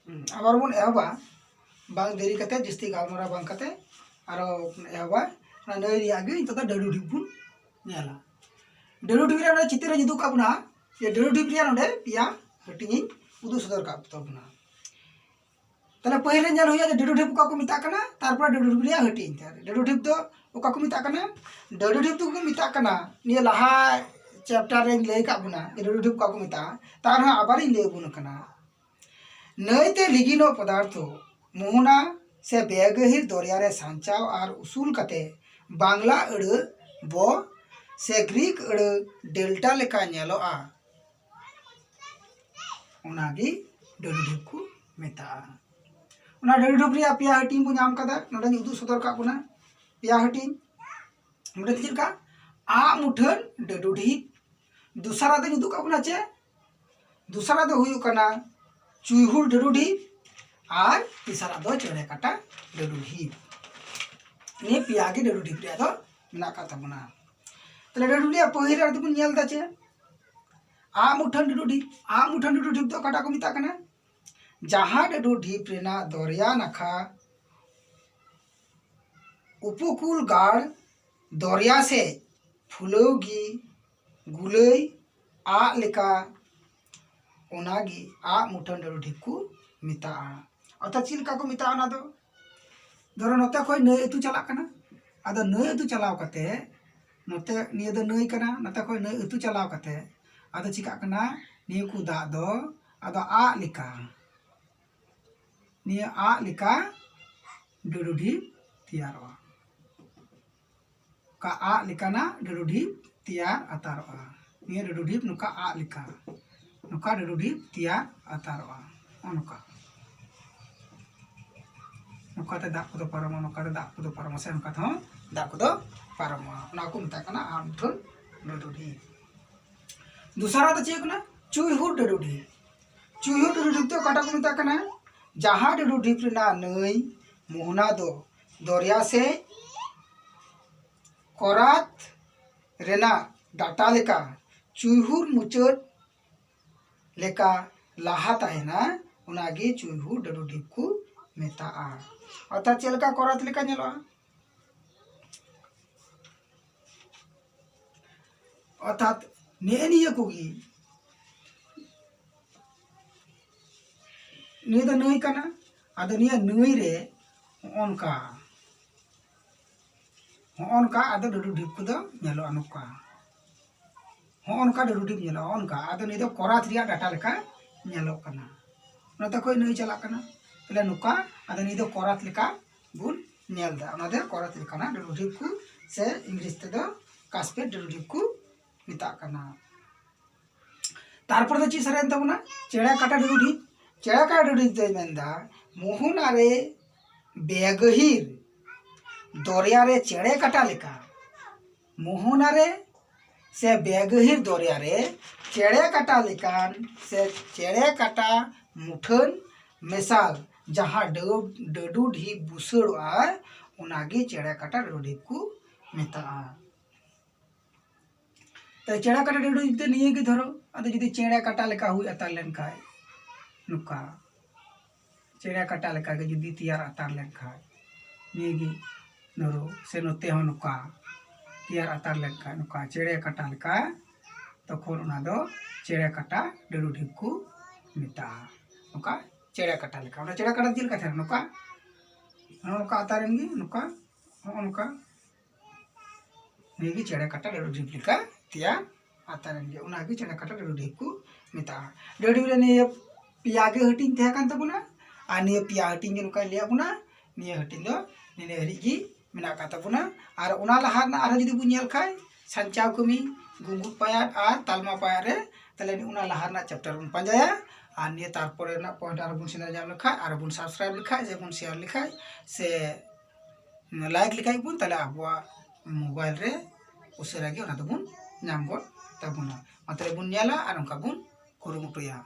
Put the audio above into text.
आबार बन एहबा बांग देरी कते जस्ती गालमारा बांग कते आरो एहबा नई रियाग गे इंतो डाडू ढिप बुन नेला डाडू ढिप रे चित्र जुदू काबना ये डाडू ढिप रे नोडे पिया हटिंग उदू सदर का तबना तले पहिले नेल हुया डाडू ढिप का को मिता कना तारपर डाडू ढिप रे हटिंग डाडू ढिप दो ओका को मिता कना डाडू ढिप दो को मिता कना निया लहा चैप्टर रे ले काबना डाडू ढिप का को मिता तार आबार ले बुन कना नईते लिगिनो पदार्थो मोहना से बेगहिर दरिया रे सांचाव और उसूल कते बांग्ला अड़ बो से ग्रीक अड़ डेल्टा लेका नेलोआ उनागी डाडू ढिप को मेता उना डाडू ढिप रे पिया हटिंग बो नाम कदा नोडे उदू सदर का बुना पिया हटिंग नोडे चिलका आ मुठन डाडू ढिप दूसरा दे उदू का बुना चे दूसरा दो हुयु कना चुईहुर डाडू ढिप और तीसरा दो चेड़े काटा डाडू ढिप ने पिया के डाडू ढिप रे दो मेना का तबना तले डाडू ढिप पहिरे रे बुन नेल दा चे आ मुठन डाडू ढिप दो काटा को मिता कना जहां डाडू ढिप रेना दरिया नाखा उपकूल गाड़ दरिया से फुलौगी गुलई आ लेका ओनागी आ मुठन डाडू ढिप को मिता अर्थात चिलका को मिता ना दो धरो नोते खय नई अतु चला कना आदो नई अतु चलाव कते नोते निया दो नई कना नोते खय नई अतु चलाव कते आदो चिका कना निया को दा दो आदो आ लिका निया आ लिका डाडू ढिप तैयारवा का आ लिकाना डाडू ढिप तैयार अतारवा निया डाडू ढिप नुका आ लिका नुका डाडू ढिप तैयार अतारवा नुका नुका ते दाग को पारमा नुका ते दाग को पारमा से नुका तो दाग को पारमा ना को मिता कना आ मुठन डाडू ढिप दूसरा तो चे कना चुईहुर डाडू ढिप तो काटा को मिता कना जहां डाडू ढिप रेना नई मोहना दो दरिया से करात रेना डाटा लेका चुईहुर मुचाद लेका लाहा ताहेना उनागे चुईहुर डाडू ढिप को मेता अर्थात चेलका करात लेका नेलोआ अर्थात निया कोगी निया दो नई कना आदो निया नई रे ओनका आदो डाडू ढिप को दो नेलोआ नुका डाडू ढिप नेलोआ ओनका आदो निया दो करात रिया डाटा लेका नेलो कना नोते खय नई चला कना तले नुका आदो निया दो करात लेका बुन नेल दा ओना दे करात लेका ना डाडू ढिप को से इंग्लिश ते दो कास्पेट डाडू ढिप को मिता कना तारपर दो ची सरेन तबना चेड़ा काटा डाडू ढिप दे मेंदा मोहना रे बेगहिर दरिया रे चेड़े काटा लेका मोहना रे से बेगहिर दरिया रे चेड़े काटा लेकान से चेड़े काटा मुठन मेसाल जहां डाडू ढिप बुसड़ोआ उनागे चेड़ा काटा डाडू ढिप को मेता तो चेड़ा काटा डाडू ढिप निये गे धरो आदो जुदी चेड़ा काटा लेका हुई अतार लेन खाय नुका चेड़ा काटा लेका गे जुदी तैयार अतार लेन खाय निये गे धरो से नोते हो नुका तैयार अतार लेन खाय नुका चेड़ा काटा लेका तखन उना दो चेड़ा काटा डाडू ढिप को मेता नुका चेड़ा काटा लेका उना चेड़ा काटा चिलका थे नुका नुका अतारेन गे नुका नुका निये गे चेड़ा काटा डाडू ढिप लेका तैयार अतारेन गे उनागे चेड़ा काटा डाडू ढिप को मेता डाडू रे निये पिया गे हटिंग थे कान तबुना आ निये पिया हटिंग गे नुका लिया बुना निये हटिंग दो निने हरि गी मेना का तबुना आर उना लहा ना आर जुदी बु नेल खाय संचाव कमी गुंगुट पायार आर तालमा पायार रे तले उना लहा ना चैप्टर बन पंजाया आर निये तारपरे ना पॉइंट आर बुन सेना जाम लेखा आर बुन सब्सक्राइब लेखा जे बुन शेयर लेखा से लाइक लेखा बुन तले आबुआ मोबाइल रे उसरा गे उना दबुन नाम बन तबुना मात्रे बुन नेला आर उनका बुन कुरुमुटुया।